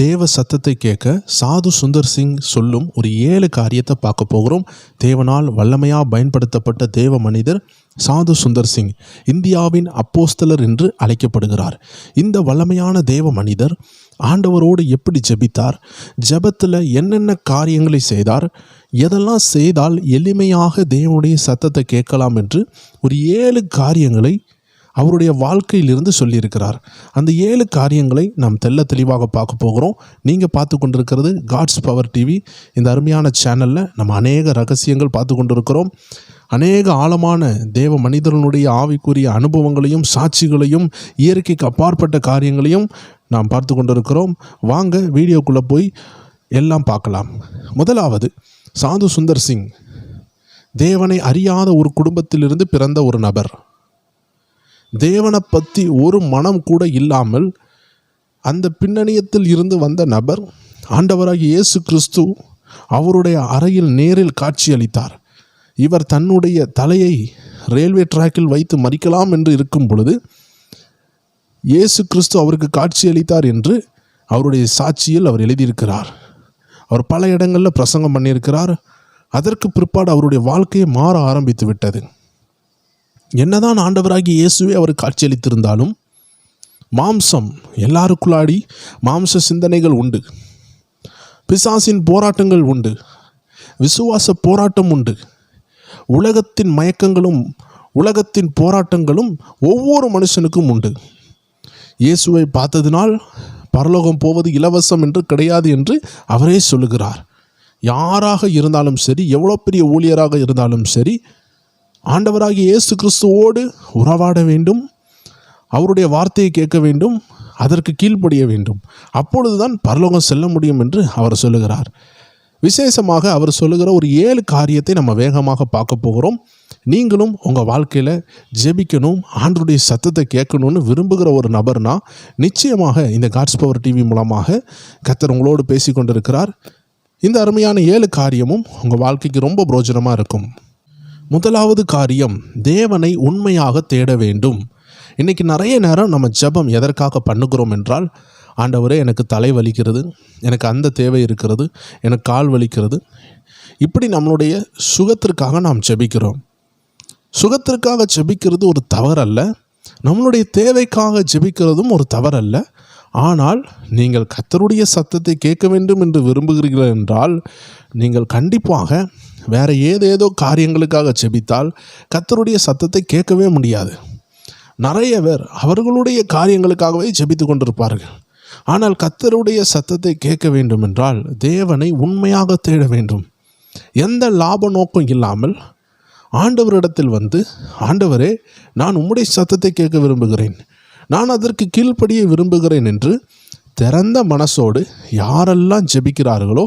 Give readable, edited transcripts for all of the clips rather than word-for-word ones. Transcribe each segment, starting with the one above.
தேவ சத்தத்தை கேட்க சாது சுந்தர் சிங் சொல்லும் ஒரு 7 காரியத்தை பார்க்க போகிறோம். தேவனால் வல்லமையாக பயன்படுத்தப்பட்ட தேவ மனிதர் சாது சுந்தர் சிங் இந்தியாவின் அப்போஸ்தலர் என்று அழைக்கப்படுகிறார். இந்த வல்லமையான தேவ மனிதர் ஆண்டவரோடு எப்படி ஜெபித்தார், ஜெபத்தில் என்னென்ன காரியங்களை செய்தார், எதெல்லாம் செய்தால் எளிமையாக தேவனுடைய சத்தத்தை கேட்கலாம் என்று ஒரு 7 காரியங்களை அவருடைய வாழ்க்கையிலிருந்து சொல்லியிருக்கிறார். அந்த 7 காரியங்களை நாம் தெள்ள தெளிவாக பார்க்க போகிறோம். நீங்கள் பார்த்து கொண்டிருக்கிறது காட்ஸ் பவர் டிவி. இந்த அருமையான சேனலில் நம்ம அநேக ரகசியங்கள் பார்த்து கொண்டிருக்கிறோம். அநேக ஆழமான தேவ மனிதர்களுடைய ஆவிக்குரிய அனுபவங்களையும் சாட்சிகளையும் இயற்கைக்கு அப்பாற்பட்ட காரியங்களையும் நாம் பார்த்து கொண்டிருக்கிறோம். வாங்க வீடியோக்குள்ளே போய் எல்லாம் பார்க்கலாம். முதலாவது, சாது சுந்தர் சிங் தேவனை அறியாத ஒரு குடும்பத்திலிருந்து பிறந்த ஒரு நபர். தேவனை பற்றி ஒரு மனம் கூட இல்லாமல் அந்த பின்னணியத்தில் இருந்து வந்த நபர். ஆண்டவராகிய இயேசு கிறிஸ்து அவருடைய அறையில் நேரில் காட்சியளித்தார். இவர் தன்னுடைய தலையை ரயில்வே டிராக்கில் வைத்து மறிக்கலாம் என்று இருக்கும் பொழுது இயேசு கிறிஸ்து அவருக்கு காட்சியளித்தார் என்று அவருடைய சாட்சியில் அவர் எழுதியிருக்கிறார். அவர் பல இடங்களில் பிரசங்கம் பண்ணியிருக்கிறார். அதற்கு பிற்பாடு அவருடைய வாழ்க்கையை மாற ஆரம்பித்து விட்டது. என்னதான் ஆண்டவராகிய இயேசுவே அவர் காட்சியளித்திருந்தாலும் மாம்சம் எல்லாருக்குள்ளாடி மாம்ச சிந்தனைகள் உண்டு, பிசாசின் போராட்டங்கள் உண்டு, விசுவாச போராட்டம் உண்டு, உலகத்தின் மயக்கங்களும் உலகத்தின் போராட்டங்களும் ஒவ்வொரு மனுஷனுக்கும் உண்டு. இயேசுவை பார்த்ததினால் பரலோகம் போவது இலவசம் என்று கிடையாது என்று அவரே சொல்லுகிறார். யாராக இருந்தாலும் சரி, எவ்வளோ பெரிய ஊழியராக இருந்தாலும் சரி, ஆண்டவராகிய இயேசு கிறிஸ்துவோடு உறவாட வேண்டும், அவருடைய வார்த்தையை கேட்க வேண்டும், அதற்கு கீழ்ப்படிய வேண்டும். அப்பொழுதுதான் பரலோகம் செல்ல முடியும் என்று அவர் சொல்லுகிறார். விசேஷமாக அவர் சொல்லுகிற ஒரு 7 காரியத்தை நம்ம வேகமாக பார்க்க போகிறோம். நீங்களும் உங்கள் வாழ்க்கையில் ஜெபிக்கணும், ஆண்டவருடைய சத்தத்தை கேட்கணும்னு விரும்புகிற ஒரு நபர்னா நிச்சயமாக இந்த காட்ஸ் பவர் டிவி மூலமாக கர்த்தர் உங்களோடு பேசி கொண்டிருக்கிறார். இந்த அருமையான 7 காரியமும் உங்கள் வாழ்க்கைக்கு ரொம்ப பிரோஜனமாக இருக்கும். முதலாவது காரியம், தேவனை உண்மையாக தேட வேண்டும். இன்றைக்கி நிறைய நேரம் நம்ம ஜெபம் எதற்காக பண்ணுகிறோம் என்றால், ஆண்டவரே எனக்கு தலை வலிக்கிறது, எனக்கு அந்த தேவை இருக்கிறது, எனக்கு கால் வலிக்கிறது, இப்படி நம்மளுடைய சுகத்திற்காக நாம் ஜெபிக்கிறோம். சுகத்திற்காக ஜெபிக்கிறது ஒரு தவறல்ல, நம்மளுடைய தேவைக்காக ஜெபிக்கிறதும் ஒரு தவறல்ல. ஆனால் நீங்கள் கர்த்தருடைய சத்தத்தை கேட்க வேண்டும் என்று விரும்புகிறீர்கள் என்றால் நீங்கள் கண்டிப்பாக வேறு ஏதேதோ காரியங்களுக்காக ஜெபித்தால் கர்த்தருடைய சத்தத்தை கேட்கவே முடியாது. நிறைய பேர் அவர்களுடைய காரியங்களுக்காகவே ஜெபித்து கொண்டிருப்பார்கள். ஆனால் கர்த்தருடைய சத்தத்தை கேட்க வேண்டும் என்றால் தேவனை உண்மையாக தேட வேண்டும். எந்த லாப நோக்கம் இல்லாமல் ஆண்டவரிடத்தில் வந்து, ஆண்டவரே நான் உம்முடைய சத்தத்தை கேட்க விரும்புகிறேன், நான் அதற்கு கீழ்ப்படிய விரும்புகிறேன் என்று திறந்த மனசோடு யாரெல்லாம் ஜெபிக்கிறார்களோ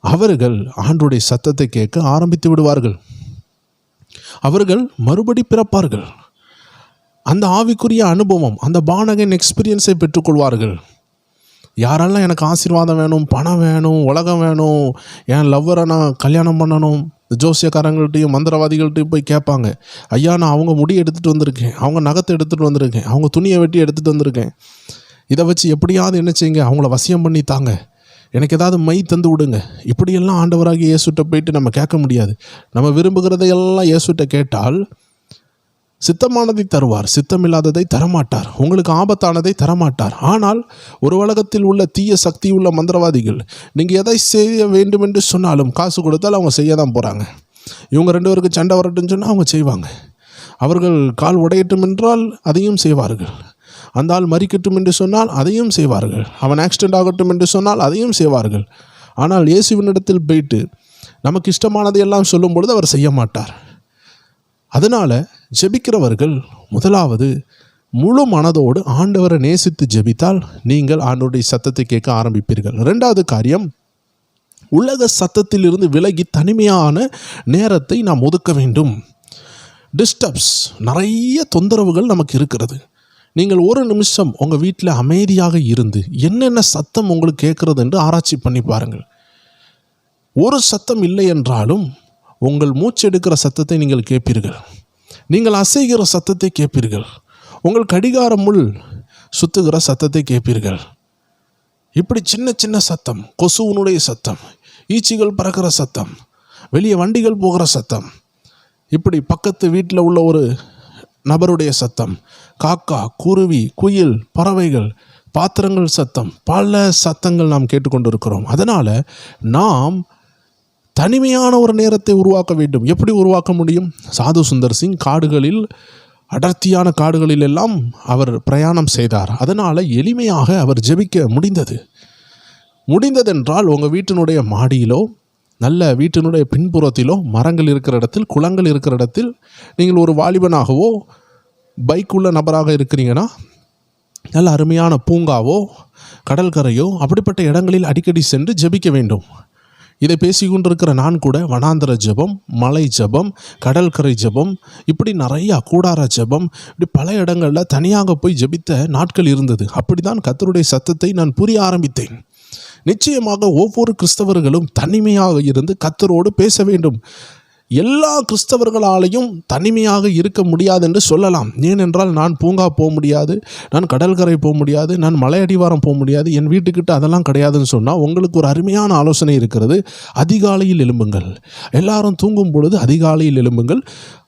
அவர்கள் ஆண்டவருடைய சத்தத்தை கேட்க ஆரம்பித்து விடுவார்கள். அவர்கள் மறுபடி பிறப்பார்கள். அந்த ஆவிக்குரிய அனுபவம், அந்த பானகன் எக்ஸ்பீரியன்ஸை பெற்றுக்கொள்வார்கள். யாரெல்லாம் எனக்கு ஆசீர்வாதம் வேணும், பணம் வேணும், உலகம் வேணும், என் லவ்வரை நான் கல்யாணம் பண்ணணும், ஜோசியக்காரங்கள்ட்டையும் மந்திரவாதிகள்ட்டையும் போய் கேட்பாங்க. ஐயா நான் அவங்க முடி எடுத்துகிட்டு வந்திருக்கேன், அவங்க நகத்தை எடுத்துகிட்டு வந்திருக்கேன், அவங்க துணியை வெட்டி எடுத்துகிட்டு வந்திருக்கேன், இதை வச்சு எப்படியாவது என்ன செய்யுங்க, அவங்கள வசியம் பண்ணி தாங்க, எனக்கு ஏதாவது மை தந்து விடுங்க. இப்படியெல்லாம் ஆண்டவராகிய இயேசுட்ட போயிட்டு நம்ம கேட்க முடியாது. நம்ம விரும்புகிறதையெல்லாம் இயேசுட்ட கேட்டால் சித்தமானதை தருவார், சித்தமில்லாததை தரமாட்டார், உங்களுக்கு ஆபத்தானதை தரமாட்டார். ஆனால் ஒரு உலகத்தில் உள்ள தீய சக்தி உள்ள மந்திரவாதிகள் நீங்கள் எதை செய்ய வேண்டும் என்று சொன்னாலும் காசு கொடுத்தால் அவங்க செய்ய தான் போகிறாங்க. இவங்க 2 பேருக்கு சண்டை வரட்டும்னு சொன்னால் அவங்க செய்வாங்க. அவர்கள் கால் உடையட்டும் என்றால் அதையும் செய்வார்கள். அந்த ஆள் மறிக்கட்டும் என்று சொன்னால் அதையும் செய்வார்கள். அவன் ஆக்சிடென்ட் ஆகட்டும் என்று சொன்னால் அதையும் செய்வார்கள். ஆனால் இயேசுவினிடத்தில் போயிட்டு நமக்கு இஷ்டமானதை எல்லாம் சொல்லும் பொழுது அவர் செய்ய மாட்டார். அதனால் ஜெபிக்கிறவர்கள் முதலாவது முழு மனதோடு ஆண்டவரை நேசித்து ஜெபித்தால் நீங்கள் ஆண்டவருடைய சத்தத்தை கேட்க ஆரம்பிப்பீர்கள். 2வது காரியம், உலக சத்தத்திலிருந்து விலகி தனிமையான நேரத்தை நாம் ஒதுக்க வேண்டும். டிஸ்டர்ப்ஸ், நிறைய தொந்தரவுகள் நமக்கு இருக்கிறது. நீங்கள் ஒரு நிமிஷம் உங்கள் வீட்டில் அமைதியாக இருந்து என்னென்ன சத்தம் உங்களுக்கு கேட்குறது என்று ஆராய்ச்சி பண்ணி பாருங்கள். ஒரு சத்தம் இல்லை என்றாலும் உங்கள் மூச்சு எடுக்கிற சத்தத்தை நீங்கள் கேட்பீர்கள், நீங்கள் அசைகிற சத்தத்தை கேட்பீர்கள், உங்கள் கடிகார முள் சுத்துகிற சத்தத்தை கேட்பீர்கள். இப்படி சின்ன சின்ன சத்தம், கொசுவனுடைய சத்தம், ஈச்சிகள் பறக்கிற சத்தம், வெளியே வண்டிகள் போகிற சத்தம், இப்படி பக்கத்து வீட்டில் உள்ள ஒரு நபருடைய சத்தம், காக்கா, குருவி, குயில், பறவைகள், பாத்திரங்கள் சத்தம், பல சத்தங்கள் நாம் கேட்டுக்கொண்டிருக்கிறோம். அதனால் நாம் தனிமையான ஒரு நேரத்தை உருவாக்க வேண்டும். எப்படி உருவாக்க முடியும்? சாது சுந்தர் சிங் காடுகளில், அடர்த்தியான காடுகளில் எல்லாம் அவர் பிரயாணம் செய்தார். அதனால் எளிமையாக அவர் ஜெபிக்க முடிந்ததென்றால் உங்கள் வீட்டினுடைய மாடியிலோ, நல்ல வீட்டினுடைய பின்புறத்திலோ, மரங்கள் இருக்கிற இடத்தில், குளங்கள் இருக்கிற இடத்தில், நீங்கள் ஒரு வாலிபனாகவோ பைக் உள்ள நபராக இருக்கிறீங்கன்னா நல்ல அருமையான பூங்காவோ கடற்கரையோ அப்படிப்பட்ட இடங்களில் அடிக்கடி சென்று ஜெபிக்க வேண்டும். இதை பேசிக்கொண்டிருக்கிற நான் கூட வனாந்தர ஜெபம், மலை ஜெபம், கடற்கரை ஜெபம், இப்படி நிறையா கூடார ஜெபம், இப்படி பல இடங்களில் தனியாக போய் ஜெபித்த நாட்கள் இருந்தது. அப்படி தான் கர்த்தருடைய சத்தத்தை நான் புரிய ஆரம்பித்தேன். நிச்சயமாக ஒவ்வொரு கிறிஸ்தவர்களும் தனிமையாக இருந்து கர்த்தரோடு பேச வேண்டும். எல்லா கிறிஸ்தவர்களாலையும் தனிமையாக இருக்க முடியாது என்று சொல்லலாம். ஏனென்றால் நான் பூங்கா போக முடியாது, நான் கடற்கரை போக முடியாது, நான் மலை அடிவாரம் போக முடியாது, என் வீட்டுக்கிட்ட அதெல்லாம் கிடையாதுன்னு சொன்னால் உங்களுக்கு ஒரு அருமையான ஆலோசனை இருக்கிறது. அதிகாலையில் எழும்புங்கள். எல்லாரும் தூங்கும் பொழுது அதிகாலையில் எழும்புங்கள்.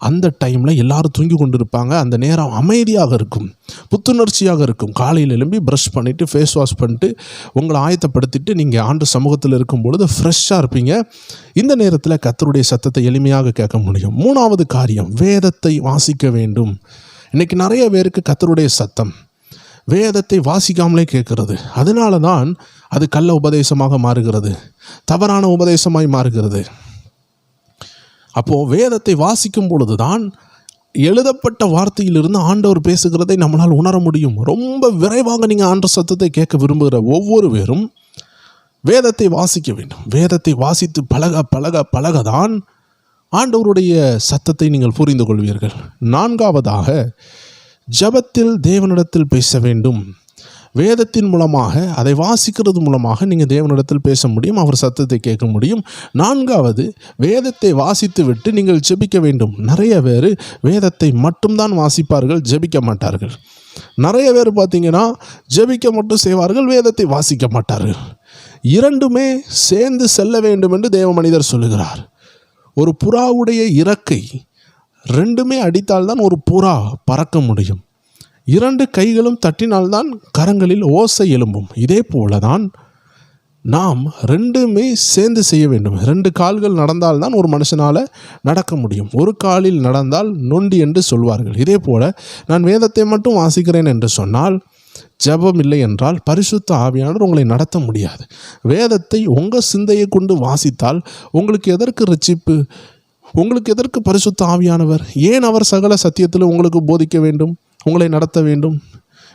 அந்த டைமில் எல்லாரும் தூங்கி கொண்டிருப்பாங்க. அந்த நேரம் அமைதியாக இருக்கும், புத்துணர்ச்சியாக இருக்கும். காலையில் எழும்பி ப்ரஷ் பண்ணிவிட்டு, ஃபேஸ் வாஷ் பண்ணிட்டு, உங்களை ஆயத்தப்படுத்திட்டு நீங்கள் ஆண்டு சமூகத்தில் இருக்கும் பொழுது ஃப்ரெஷ்ஷாக இருப்பீங்க. இந்த நேரத்தில் கர்த்தருடைய சத்தத்தை எளிமையாக கேட்க முடியும். 3வது காரியம், வேதத்தை வாசிக்க வேண்டும். இன்றைக்கி நிறைய பேருக்கு கர்த்தருடைய சத்தம் வேதத்தை வாசிக்காமலே கேட்கிறது. அதனால தான் அது கள்ள உபதேசமாக மாறுகிறது, தவறான உபதேசமாய் மாறுகிறது. அப்போது வேதத்தை வாசிக்கும் பொழுது தான் எழுதப்பட்ட வார்த்தையிலிருந்து ஆண்டவர் பேசுகிறதை நம்மளால் உணர முடியும். ரொம்ப விரைவாக நீங்கள் ஆண்டவர் சத்தத்தை கேட்க விரும்புகிற ஒவ்வொருவரும் வேதத்தை வாசிக்க வேண்டும். வேதத்தை வாசித்து பழக தான் ஆண்டவருடைய சத்தத்தை நீங்கள் புரிந்து கொள்வீர்கள். 4வதாக, ஜெபத்தில் தேவனிடத்தில் பேச வேண்டும். வேதத்தின் மூலமாக, அதை வாசிக்கிறது மூலமாக நீங்கள் தேவனிடத்தில் பேச முடியும், அவர் சத்தத்தை கேட்க முடியும். 4வது, வேதத்தை வாசித்து விட்டு நீங்கள் ஜெபிக்க வேண்டும். நிறைய பேர் வேதத்தை மட்டும்தான் வாசிப்பார்கள், ஜெபிக்க மாட்டார்கள். நிறைய பேர் பார்த்தீங்கன்னா ஜெபிக்க மட்டும் செய்வார்கள், வேதத்தை வாசிக்க மாட்டார்கள். இரண்டுமே சேர்ந்து செல்ல வேண்டும் என்று தேவ மனிதர் சொல்லுகிறார். ஒரு புறாவுடைய இறக்கை ரெண்டுமே அடித்தால்தான் ஒரு புறா பறக்க முடியும். 2 கைகளும் தட்டினால்தான் கரங்களில் ஓசை எழும்பும். இதே போல தான் நாம் ரெண்டுமே சேர்ந்து செய்ய வேண்டும். 2 கால்கள் நடந்தால்தான் ஒரு மனுஷனால் நடக்க முடியும். ஒரு காலில் நடந்தால் நொண்டி என்று சொல்வார்கள். இதே போல் நான் வேதத்தை மட்டும் வாசிக்கிறேன் என்று சொன்னால், ஜெபம் இல்லை என்றால் பரிசுத்த ஆவியானவர் உங்களை நடத்த முடியாது. வேதத்தை உங்கள் சிந்தையை கொண்டு வாசித்தால் உங்களுக்கு எதற்கு ரட்சிப்பு? உங்களுக்கு எதற்கு பரிசுத்த ஆவியானவர்? ஏன் அவர் சகல சத்தியத்தில் உங்களுக்கு போதிக்க வேண்டும், உங்களை நடத்த வேண்டும்?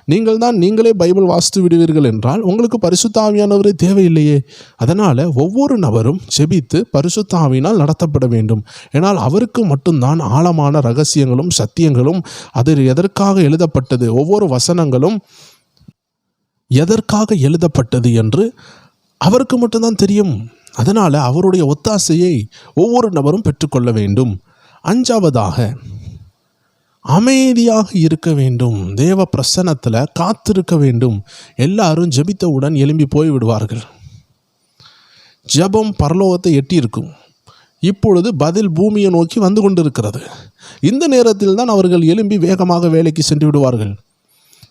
நீங்களே பைபிள் வாசித்து விடுவீர்கள் என்றால் உங்களுக்கு பரிசுத்த ஆவியானவரே தேவையில்லையே. அதனால் ஒவ்வொரு நபரும் ஜெபித்து பரிசுத்த ஆவியினால் நடத்தப்பட வேண்டும். ஏனால் அவருக்கு மட்டும்தான் ஆழமான ரகசியங்களும் சத்தியங்களும், அது எதற்காக எழுதப்பட்டது, ஒவ்வொரு வசனங்களும் எதற்காக எழுதப்பட்டது என்று அவருக்கு மட்டும்தான் தெரியும். அதனால் அவருடைய ஒத்தாசையை ஒவ்வொரு நபரும் பெற்றுக்கொள்ள வேண்டும். 5வதாக, அமைதியாக இருக்க வேண்டும். தேவ பிரசன்னத்தில் காத்திருக்க வேண்டும். எல்லாரும் ஜெபித்தவுடன் எழும்பி போய் விடுவார்கள். ஜெபம் பரலோகத்தை எட்டி இருக்கும். இப்பொழுது பதில் பூமியை நோக்கி வந்து கொண்டிருக்கிறது. இந்த நேரத்தில் தான் அவர்கள் எழும்பி வேகமாக வேலைக்கு சென்று விடுவார்கள்.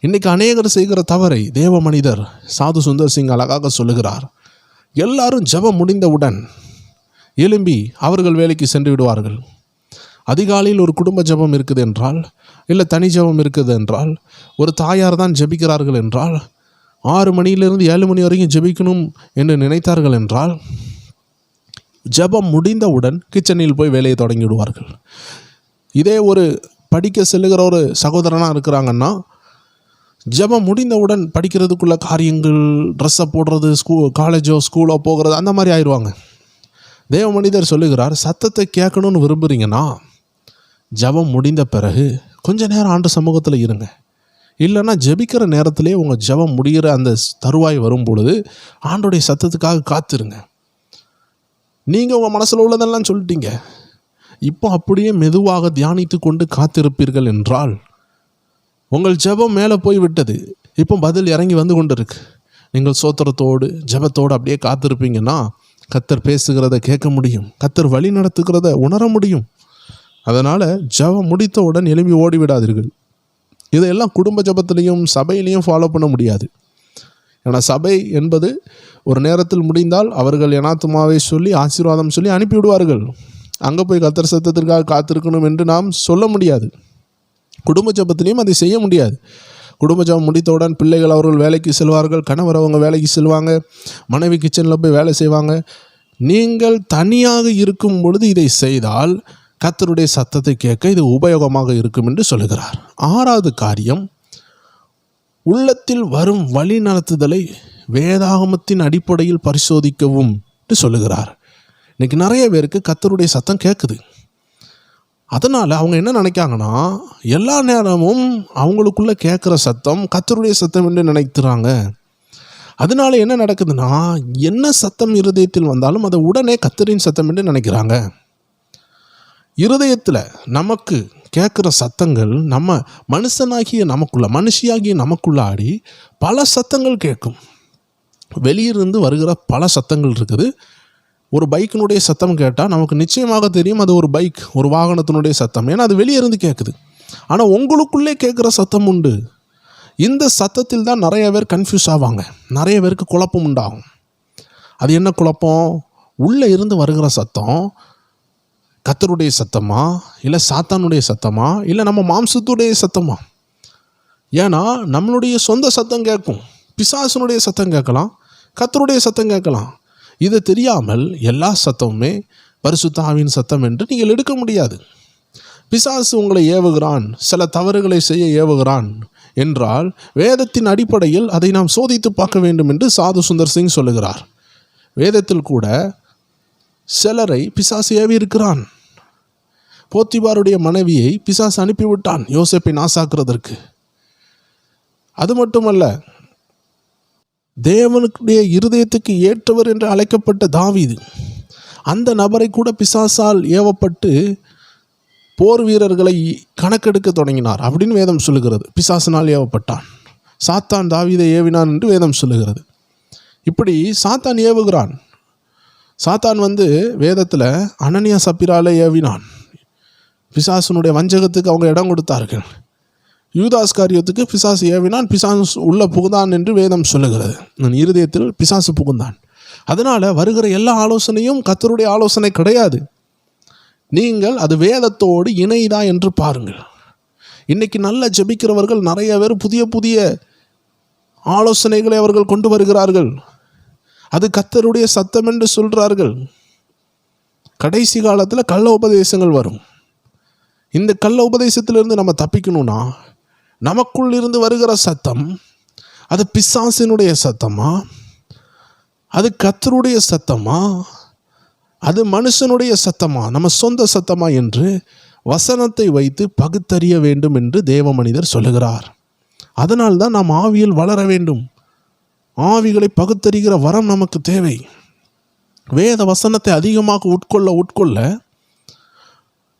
இன்றைக்கி அநேகர் செய்கிற தவறை தேவ மனிதர் சாது சுந்தர் சிங் அழகாக சொல்லுகிறார். எல்லாரும் ஜெபம் முடிந்தவுடன் எழும்பி அவர்கள் வேலைக்கு சென்று விடுவார்கள். அதிகாலையில் ஒரு குடும்ப ஜெபம் இருக்குது என்றால், இல்லை தனி ஜெபம் இருக்குது என்றால், ஒரு தாயார் தான் ஜெபிக்கிறார்கள் என்றால், 6 மணியிலிருந்து 7 மணி வரைக்கும் ஜெபிக்கணும் என்று நினைத்தார்கள் என்றால், ஜெபம் முடிந்தவுடன் கிச்சனில் போய் வேலையை தொடங்கி விடுவார்கள். இதே ஒரு படிக்க செல்லுகிற ஒரு சகோதரனாக இருக்கிறாங்கன்னா, ஜெபம் முடிந்தவுடன் படிக்கிறதுக்குள்ள காரியங்கள், ட்ரெஸ்ஸை போடுறது, காலேஜோ ஸ்கூலோ போகிறது, அந்த மாதிரி ஆயிடுவாங்க. தேவ மனிதர் சொல்லுகிறார், சத்தத்தை கேட்கணும்னு விரும்புகிறீங்கன்னா ஜெபம் முடிந்த பிறகு கொஞ்ச நேரம் ஆண்டு சமூகத்தில் இருங்க. இல்லைன்னா ஜெபிக்கிற நேரத்திலே உங்கள் ஜெபம் முடிகிற அந்த தருவாய் வரும் பொழுது ஆண்டோடைய சத்தத்துக்காக காத்திருங்க. நீங்கள் உங்கள் மனசில் உள்ளதெல்லாம் சொல்லிட்டீங்க, இப்போ அப்படியே மெதுவாக தியானித்து கொண்டு காத்திருப்பீர்கள் என்றால் உங்கள் ஜெபம் மேலே போய் விட்டது. இப்போ பதில் இறங்கி வந்து கொண்டு இருக்கு. நீங்கள் சோத்திரத்தோடு ஜெபத்தோடு அப்படியே காத்திருப்பீங்கன்னா கர்த்தர் பேசுகிறத கேட்க முடியும், கர்த்தர் வழி நடத்துகிறத உணர முடியும். அதனால் ஜெபம் முடித்தவுடன் எழும்பி ஓடிவிடாதீர்கள். இதையெல்லாம் குடும்ப ஜெபத்திலையும் சபையிலையும் ஃபாலோ பண்ண முடியாது. ஏன்னா சபை என்பது ஒரு நேரத்தில் முடிந்தால் அவர்கள் எனாத்துமாவை சொல்லி ஆசீர்வாதம் சொல்லி அனுப்பிவிடுவார்கள். அங்கே போய் கர்த்தர் சத்தத்திற்காக காத்திருக்கணும் என்று நாம் சொல்ல முடியாது. குடும்ப ஜெபத்திலையும் அதை செய்ய முடியாது. குடும்ப ஜெபம் முடித்தவுடன் பிள்ளைகள் அவர்கள் வேலைக்கு செல்வார்கள், கணவர் அவங்க வேலைக்கு செல்வாங்க, மனைவி கிச்சனில் போய் வேலை செய்வாங்க. நீங்கள் தனியாக இருக்கும் பொழுது இதை செய்தால் கர்த்தருடைய சத்தத்தை கேட்க இது உபயோகமாக இருக்கும் என்று சொல்லுகிறார். 6வது காரியம், உள்ளத்தில் வரும் வழி நடத்துதலை வேதாகமத்தின் அடிப்படையில் பரிசோதிக்கவும் என்று சொல்லுகிறார். இன்றைக்கி நிறைய பேருக்கு கர்த்தருடைய சத்தம் கேட்குது. அதனால் அவங்க என்ன நினைக்காங்கன்னா, எல்லா நேரமும் அவங்களுக்குள்ளே கேட்குற சத்தம் கர்த்தருடைய சத்தம் என்று நினைக்கிறாங்க. அதனால என்ன நடக்குதுன்னா, என்ன சத்தம் இருதயத்தில் வந்தாலும் அதை உடனே கர்த்தரின் சத்தம் என்று நினைக்கிறாங்க. இருதயத்தில் நமக்கு கேட்குற சத்தங்கள் நம்ம மனுஷியாகிய நமக்குள்ள ஆடி பல சத்தங்கள் கேட்கும். வெளியிருந்து வருகிற பல சத்தங்கள் இருக்குது. ஒரு பைக்கினுடைய சத்தம் கேட்டால் நமக்கு நிச்சயமாக தெரியும் அது ஒரு பைக், ஒரு வாகனத்தினுடைய சத்தம். ஏன்னா அது வெளியே இருந்து கேட்குது. ஆனால் உங்களுக்குள்ளே கேட்குற சத்தம் உண்டு. இந்த சத்தத்தில் தான் நிறைய பேர் கன்ஃபியூஸ் ஆவாங்க, நிறைய பேருக்கு குழப்பம் உண்டாகும். அது என்ன குழப்பம்? உள்ளே இருந்து வருகிற சத்தம் கர்த்தருடைய சத்தமா, இல்லை சாத்தானுடைய சத்தமா, இல்லை நம்ம மாம்சத்துடைய சத்தமா? ஏன்னா நம்மளுடைய சொந்த சத்தம் கேட்கும், பிசாசனுடைய சத்தம் கேட்கலாம், கர்த்தருடைய சத்தம் கேட்கலாம். இது தெரியாமல் எல்லா சத்தமுமே பரிசுத்த ஆவியின் சத்தம் என்று நீங்கள் எடுக்க முடியாது. பிசாசு உங்களை ஏவுகிறான், சில தவறுகளை செய்ய ஏவுகிறான் என்றால் வேதத்தின் அடிப்படையில் அதை நாம் சோதித்து பார்க்க வேண்டும் என்று சாது சுந்தர் சிங் சொல்லுகிறார். வேதத்தில் கூட சிலரை பிசாசு ஏவி இருக்கிறான். போத்திபாருடைய மனைவியை பிசாசு அனுப்பிவிட்டான் யோசேப்பை நாசாக்குறதற்கு. அது மட்டுமல்ல, தேவனுடைய இருதயத்துக்கு ஏற்றவர் என்று அழைக்கப்பட்ட தாவீது, அந்த நபரை கூட பிசாசால் ஏவப்பட்டு போர் வீரர்களை கணக்கெடுக்க தொடங்கினார் அப்படின்னு வேதம் சொல்லுகிறது. பிசாசினால் ஏவப்பட்டான். சாத்தான் தாவீதை ஏவினான் என்று வேதம் சொல்லுகிறது. இப்படி சாத்தான் ஏவுகிறான். சாத்தான் வேதத்தில் அனனியா சப்பிரால ஏவினான். பிசாசனுடைய வஞ்சகத்துக்கு அவங்க இடம் கொடுத்தார்கள். யூதாஸ் காரியத்துக்கு பிசாசு ஏவினான், பிசாசு உள்ள புகுந்தான் என்று வேதம் சொல்லுகிறது. இருதயத்தில் பிசாசு புகுந்தான். அதனால் வருகிற எல்லா ஆலோசனையும் கர்த்தருடைய ஆலோசனை கிடையாது. நீங்கள் அது வேதத்தோடு இணைதா என்று பாருங்கள். இன்றைக்கி நல்லா ஜெபிக்கிறவர்கள் நிறைய பேர் புதிய புதிய ஆலோசனைகளை அவர்கள் கொண்டு வருகிறார்கள். அது கர்த்தருடைய சத்தம் என்று சொல்கிறார்கள். கடைசி காலத்தில் கள்ள உபதேசங்கள் வரும். இந்த கள்ள உபதேசத்திலிருந்து நம்ம தப்பிக்கணும்னா நமக்குள் இருந்து வருகிற சத்தம் அது பிசாசினுடைய சத்தமா, அது கர்த்தருடைய சத்தமா, அது மனுஷனுடைய சத்தமா, நம்ம சொந்த சத்தமா என்று வசனத்தை வைத்து பகுத்தறிய வேண்டும் என்று தேவ மனிதர் சொல்லுகிறார். அதனால்தான் நாம் ஆவியில் வளர வேண்டும். ஆவிகளை பகுத்தறிகிற வரம் நமக்கு தேவை. வேத வசனத்தை அதிகமாக உட்கொள்ள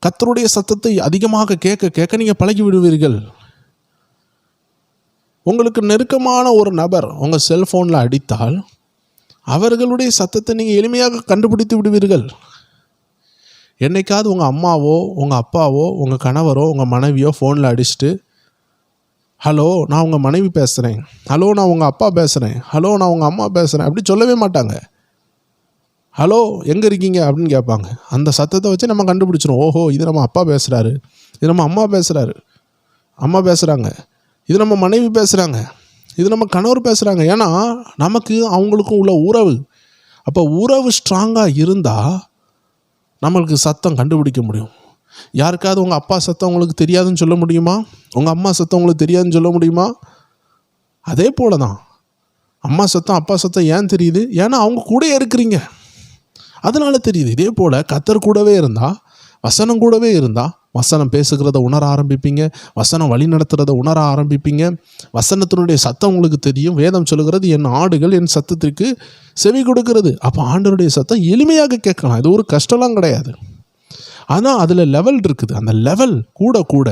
கர்த்தருடைய சத்தத்தை அதிகமாக கேட்க நீங்கள் பழகி விடுவீர்கள். உங்களுக்கு நெருக்கமான ஒரு நபர் உங்கள் செல்ஃபோனில் அடித்தால் அவர்களுடைய சத்தத்தை நீங்கள் எளிமையாக கண்டுபிடித்து விடுவீர்கள். என்னைக்காவது உங்கள் அம்மாவோ உங்கள் அப்பாவோ உங்கள் கணவரோ உங்கள் மனைவியோ ஃபோனில் அடிச்சுட்டு, ஹலோ நான் உங்கள் மனைவி பேசுகிறேன், ஹலோ நான் உங்கள் அப்பா பேசுகிறேன், ஹலோ நான் உங்கள் அம்மா பேசுகிறேன் அப்படி சொல்லவே மாட்டாங்க. ஹலோ எங்கே இருக்கீங்க அப்படின்னு கேட்பாங்க. அந்த சத்தத்தை வச்சு நம்ம கண்டுபிடிச்சிடும். ஓஹோ, இது நம்ம அப்பா பேசுகிறாரு, இது நம்ம அம்மா பேசுகிறாங்க, இது நம்ம மனைவி பேசுகிறாங்க, இது நம்ம கணவர் பேசுகிறாங்க. ஏன்னா நமக்கு அவங்களுக்கும் உள்ள உறவு. அப்போ உறவு ஸ்ட்ராங்காக இருந்தால் நம்மளுக்கு சத்தம் கண்டுபிடிக்க முடியும். யாருக்காவது உங்கள் அப்பா சத்தம் உங்களுக்கு தெரியாதுன்னு சொல்ல முடியுமா? உங்கள் அம்மா சத்தம் உங்களுக்கு தெரியாதுன்னு சொல்ல முடியுமா? அதே போல தான் அம்மா சத்தம் அப்பா சத்தம் ஏன் தெரியுது? ஏன்னா அவங்க கூட இருக்கிறீங்க, அதனால தெரியுது. இதே போல் கர்த்தர் கூடவே இருந்தால், வசனம் கூடவே இருந்தால், வசனம் பேசுகிறத உணர ஆரம்பிப்பீங்க, வசனம் வழி நடத்துகிறத உணர ஆரம்பிப்பீங்க. வசனத்தினுடைய சத்தம் உங்களுக்கு தெரியும். வேதம் சொல்லுகிறது, என் ஆடுகள் என் சத்தத்திற்கு செவி கொடுக்கிறது. அப்போ ஆண்டவருடைய சத்தம் எளிமையாக கேட்கலாம். இது ஒரு கஷ்டம்லாம் கிடையாது. ஆனால் அதில் லெவல் இருக்குது. அந்த லெவல் கூட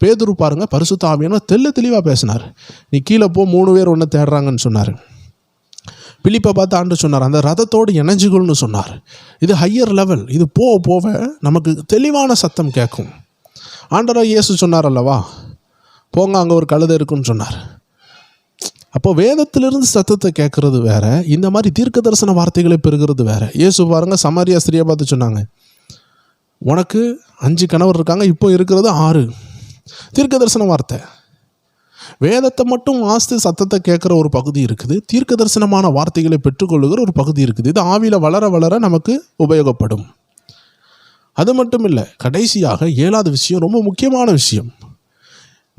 பேதுரு பாருங்கள், பரிசுத்த ஆவியானவர் தெளிவாக பேசினார். நீ கீழே போ, 3 பேர் ஒன்று தேடுறாங்கன்னு சொன்னார். பிலிப்பை பார்த்து ஆண்டு சொன்னார், அந்த ரதத்தோடு இணைஞ்சுகள்னு சொன்னார். இது ஹையர் லெவல். இது போக போக நமக்கு தெளிவான சத்தம் கேட்கும். ஆண்டவராக இயேசு சொன்னார் அல்லவா, போங்க அங்கே ஒரு கழுதை இருக்குன்னு சொன்னார். அப்போ வேதத்திலிருந்து சத்தத்தை கேட்கறது வேற, இந்த மாதிரி தீர்க்க தரிசன வார்த்தைகளை பெறுகிறது வேற. இயேசு பாருங்க, சமாரியா ஸ்திரியை பார்த்து சொன்னாங்க, உனக்கு 5 கணவர் இருக்காங்க, இப்போ இருக்கிறது 6. தீர்க்க தரிசன வார்த்தை. வேதத்தை மட்டும் வாசித்து சத்தத்தை கேட்குற ஒரு பகுதி இருக்குது, தீர்க்க தரிசனமான வார்த்தைகளை பெற்றுக்கொள்ளுகிற ஒரு பகுதி இருக்குது. இது ஆவியில் வளர வளர நமக்கு உபயோகப்படும். அது மட்டும் இல்லை, கடைசியாக 7வது விஷயம், ரொம்ப முக்கியமான விஷயம்.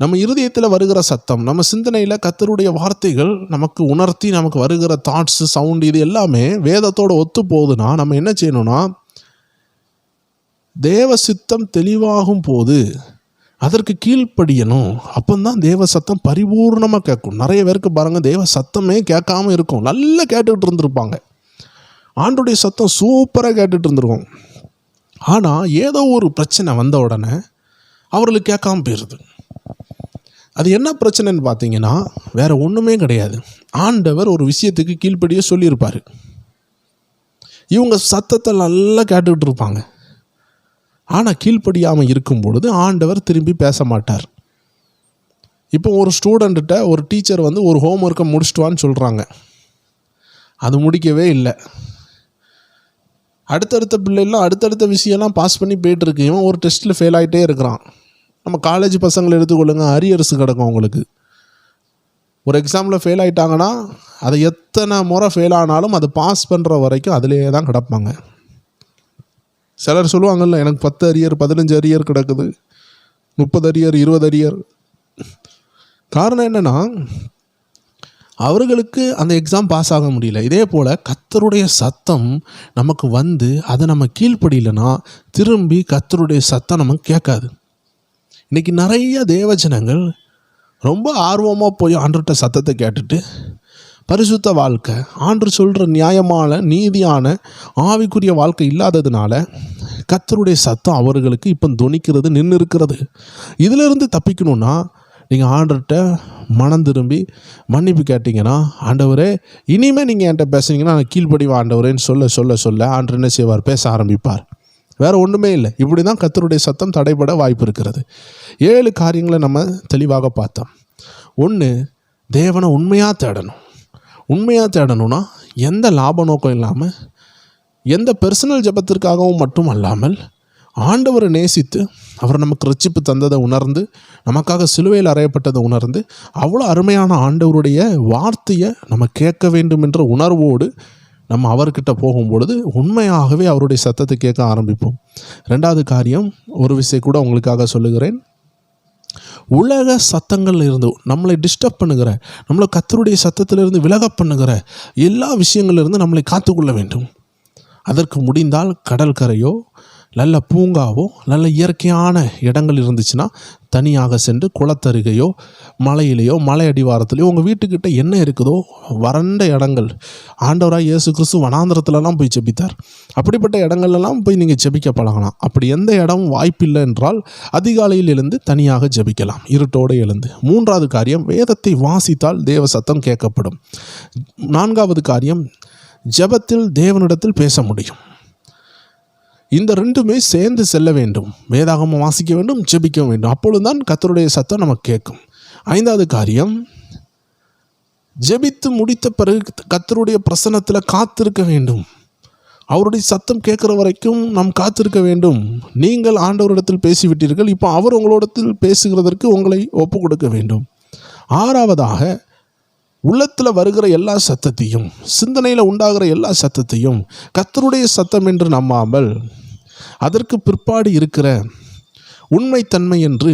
நம்ம இருதயத்தில் வருகிற சத்தம், நம்ம சிந்தனையில் கர்த்தருடைய வார்த்தைகள் நமக்கு உணர்த்தி நமக்கு வருகிற தாட்ஸு, சவுண்டு, இது எல்லாமே வேதத்தோடு ஒத்து போகுதுன்னா நம்ம என்ன செய்யணும்னா, தேவ சித்தம் தெளிவாகும் போது அதற்கு கீழ்ப்படியணும். அப்போதான் தேவ சத்தம் பரிபூர்ணமாக கேட்கும். நிறைய பேருக்கு பாருங்கள், தேவ சத்தமே கேட்காம இருக்கும். நல்லா கேட்டுக்கிட்டு இருந்திருப்பாங்க, ஆண்டுடைய சத்தம் சூப்பராக கேட்டுட்டு இருந்திருக்கும். ஆனால் ஏதோ ஒரு பிரச்சனை வந்த உடனே அவர்களுக்கு கேட்காம போயிடுது. அது என்ன பிரச்சனைன்னு பார்த்தீங்கன்னா, வேற ஒன்றுமே கிடையாது. ஆண்டவர் ஒரு விஷயத்துக்கு கீழ்ப்படியே சொல்லியிருப்பார். இவங்க சத்தத்தை நல்லா கேட்டுக்கிட்டு இருப்பாங்க. ஆனால் கீழ்ப்படியாமல் இருக்கும் பொழுது ஆண்டவர் திரும்பி பேச மாட்டார். இப்போ ஒரு ஸ்டூடெண்ட்ட ஒரு டீச்சர் வந்து ஒரு ஹோம்ஒர்க்கை முடிச்சிட்டுவான்னு சொல்கிறாங்க, அது முடிக்கவே இல்லை. அடுத்தடுத்த பிள்ளைலாம் அடுத்தடுத்த விஷயம்லாம் பாஸ் பண்ணி போயிட்டுருக்கு, இவன் ஒரு டெஸ்ட்டில் ஃபெயில் ஆகிட்டே இருக்கிறான். நம்ம காலேஜ் பசங்களை எடுத்துக்கொள்ளுங்க, அரியர்ஸ் கிடக்கும் அவங்களுக்கு. ஒரு எக்ஸாமில் ஃபெயில் ஆகிட்டாங்கன்னா அதை எத்தனை முறை ஃபெயில் ஆனாலும் அதை பாஸ் பண்ணுற வரைக்கும் அதிலே தான் கிடப்பாங்க. சிலர் சொல்லுவாங்கல்ல, எனக்கு 10 அரியர் 15 அரியர் கிடக்குது, 30 அரியர் 20 அரியர். காரணம் என்னென்னா, அவர்களுக்கு அந்த எக்ஸாம் பாஸ் ஆக முடியல. இதே போல் கர்த்தருடைய சத்தம் நமக்கு வந்து அதை நம்ம கீழ்ப்படியலைன்னா திரும்பி கர்த்தருடைய சத்தம் நமக்கு கேட்காது. இன்றைக்கி நிறைய தேவஜனங்கள் ரொம்ப ஆர்வமாக போய் ஆண்டவர்கிட்ட சத்தத்தை கேட்டுட்டு பரிசுத்த வாழ்க்கை, ஆண்டு சொல்கிற நியாயமான நீதியான ஆவிக்குரிய வாழ்க்கை இல்லாததுனால கர்த்தருடைய சத்தம் அவர்களுக்கு இப்போ தொனிக்கிறது, நின்று இருக்கிறது. இதிலிருந்து தப்பிக்கணுன்னா நீங்கள் ஆண்டவர்கிட்ட மனம் திரும்பி மன்னிப்பு கேட்டிங்கன்னா, ஆண்டவரே இனிமேல் நீங்கள் என்கிட்ட பேசுனீங்கன்னா நான் கீழ்ப்படிவா ஆண்டவரேன்னு சொல்ல சொல்ல சொல்ல ஆண்டவர் என்ன செய்வார், பேச ஆரம்பிப்பார். வேறு ஒன்றுமே இல்லை. இப்படி தான் கர்த்தருடைய சத்தம் தடைபட வாய்ப்பு இருக்கிறது. 7 காரியங்களை நம்ம தெளிவாக பார்த்தோம். 1, தேவனை உண்மையாக தேடணும். உண்மையாக தேடணும்னா எந்த லாப நோக்கம் இல்லாமல், எந்த பர்சனல் ஜெபத்திற்காகவும் மட்டும் அல்லாமல், ஆண்டவரை நேசித்து அவர் நமக்கு ரட்சிப்பு தந்ததை உணர்ந்து, நமக்காக சிலுவையில் அறையப்பட்டதை உணர்ந்து, அவ்வளோ அருமையான ஆண்டவருடைய வார்த்தையை நம்ம கேட்க வேண்டும் என்ற உணர்வோடு நம்ம அவர்கிட்ட போகும்பொழுது உண்மையாகவே அவருடைய சத்தத்தை கேட்க ஆரம்பிப்போம். 2வது காரியம், ஒரு விஷயம் கூட உங்களுக்காக சொல்லுகிறேன். உலக சத்தங்கள் இருந்து நம்மளை டிஸ்டர்ப் பண்ணுகிற, நம்மளை கர்த்தருடைய சத்தத்திலிருந்து விலக பண்ணுகிற எல்லா விஷயங்களிலிருந்து நம்மளை காத்துக்கொள்ள வேண்டும். அதற்கு முடிந்தால் கடற்கரையோ நல்ல பூங்காவோ நல்ல இயற்கையான இடங்கள் இருந்துச்சுன்னா தனியாக சென்று குளத்தருகையோ மலையிலையோ மலை அடிவாரத்துலையோ உங்கள் வீட்டுக்கிட்ட என்ன இருக்குதோ வறண்ட இடங்கள், ஆண்டவராக இயேசு கிறிஸ்து வனாந்திரத்துலலாம் போய் ஜெபித்தார். அப்படிப்பட்ட இடங்கள்லாம் போய் நீங்கள் ஜெபிக்க பழகலாம். அப்படி எந்த இடமும் வாய்ப்பில்லை என்றால் அதிகாலையில் எழுந்து தனியாக ஜெபிக்கலாம், இருட்டோடு எழுந்து. 3வது காரியம், வேதத்தை வாசித்தால் தேவ சத்தம் கேட்கப்படும். 4வது காரியம், ஜெபத்தில் தேவனிடத்தில் பேச முடியும். இந்த 2மே சேர்ந்து செல்ல வேண்டும். வேதாகமம் வாசிக்க வேண்டும், ஜெபிக்க வேண்டும். அப்பொழுதுதான் கர்த்தருடைய சத்தம் நமக்கு கேட்கும். 5வது காரியம், ஜெபித்து முடித்த பிறகு கர்த்தருடைய பிரசன்னத்தில் காத்திருக்க வேண்டும். அவருடைய சத்தம் கேட்குற வரைக்கும் நாம் காத்திருக்க வேண்டும். நீங்கள் ஆண்டவரிடத்தில் பேசிவிட்டீர்கள், இப்போ அவர் உங்களிடத்தில் பேசுகிறதற்கு உங்களை ஒப்பு கொடுக்க வேண்டும். 6வதாக, உள்ளத்தில் வருகிற எல்லா சத்தத்தையும், சிந்தனையில் உண்டாகிற எல்லா சத்தத்தையும் கர்த்தருடைய சத்தம் என்று நம்பாமல் அதற்கு பிற்பாடு இருக்கிற உண்மைத்தன்மை என்று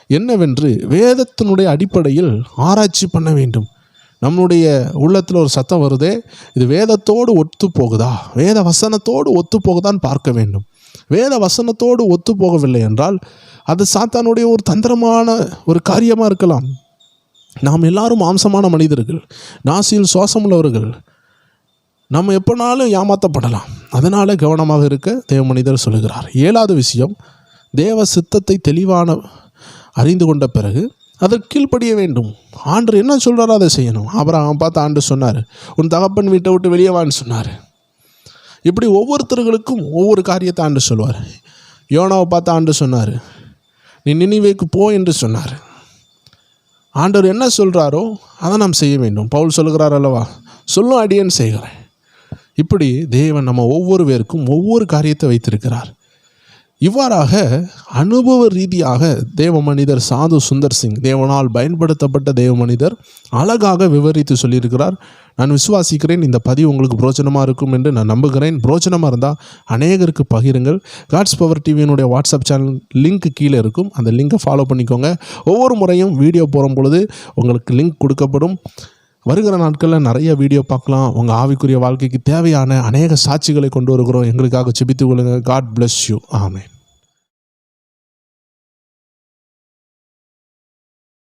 என்னவென்று வேதத்தினுடைய அடிப்படையில் ஆராய்ச்சி பண்ண வேண்டும். நம்முடைய உள்ளத்தில் ஒரு சத்தம் வருதே, இது வேதத்தோடு ஒத்து போகுதா, வேத வசனத்தோடு ஒத்து போகுதான்னு பார்க்க வேண்டும். வேத வசனத்தோடு ஒத்து போகவில்லை என்றால் அது சாத்தானுடைய ஒரு தந்திரமான ஒரு காரியமாக இருக்கலாம். நாம் எல்லாரும் மாம்சமான மனிதர்கள், நாசியில் சுவாசம் உள்ளவர்கள், நம்ம எப்போனாலும் ஏமாற்றப்படலாம். அதனால் கவனமாக இருக்க தேவ மனிதர் சொல்லுகிறார். 7வது விஷயம், தேவ சித்தத்தை தெளிவான அறிந்து கொண்ட பிறகு அதற்கு கீழ்ப்படிய வேண்டும். ஆண்டவர் என்ன சொல்கிறாரோ அதை செய்யணும். ஆபிரகாம் பார்த்து ஆண்டவர் சொன்னார், உன் தகப்பன் வீட்டை விட்டு வெளியே வான்னு சொன்னார். இப்படி ஒவ்வொருத்தர்களுக்கும் ஒவ்வொரு காரியத்தை ஆண்டவர் சொல்லுவார். யோனாவை பார்த்து ஆண்டவர் சொன்னார், நீ நினிவேக்கு போ என்று சொன்னார். ஆண்டவர் என்ன சொல்கிறாரோ அதை நாம் செய்ய வேண்டும். பவுல் சொல்லுகிறார் அல்லவா, சொல்லும் அடியேன் செய்கிறேன். இப்படி தேவன் நம்ம ஒவ்வொரு பேருக்கும் ஒவ்வொரு காரியத்தை வைத்திருக்கிறார். இவ்வாறாக அனுபவ ரீதியாக தேவ மனிதர் சாது சுந்தர் சிங், தேவனால் பயன்படுத்தப்பட்ட தேவ மனிதர், அழகாக விவரித்து சொல்லியிருக்கிறார். நான் விசுவாசிக்கிறேன் இந்த பதிவு உங்களுக்கு பிரோஜனமாக இருக்கும் என்று நான் நம்புகிறேன். பிரோஜனமாக இருந்தால் அநேகருக்கு பகிருங்கள். காட்ஸ் பவர் டிவியினுடைய வாட்ஸ்அப் சேனல் லிங்க் கீழே இருக்கும். அந்த லிங்கை ஃபாலோ பண்ணிக்கோங்க. ஒவ்வொரு முறையும் வீடியோ போடும் பொழுது உங்களுக்கு லிங்க் கொடுக்கப்படும். வருகிற நாட்களில் நிறைய வீடியோ பார்க்கலாம். உங்கள் ஆவிக்குரிய வாழ்க்கைக்கு தேவையான அநேக சாட்சிகளை கொண்டு வருகிறோம். எங்களுக்காக ஜெபித்துக் கொள்ளுங்கள். God bless you. ஆமென்.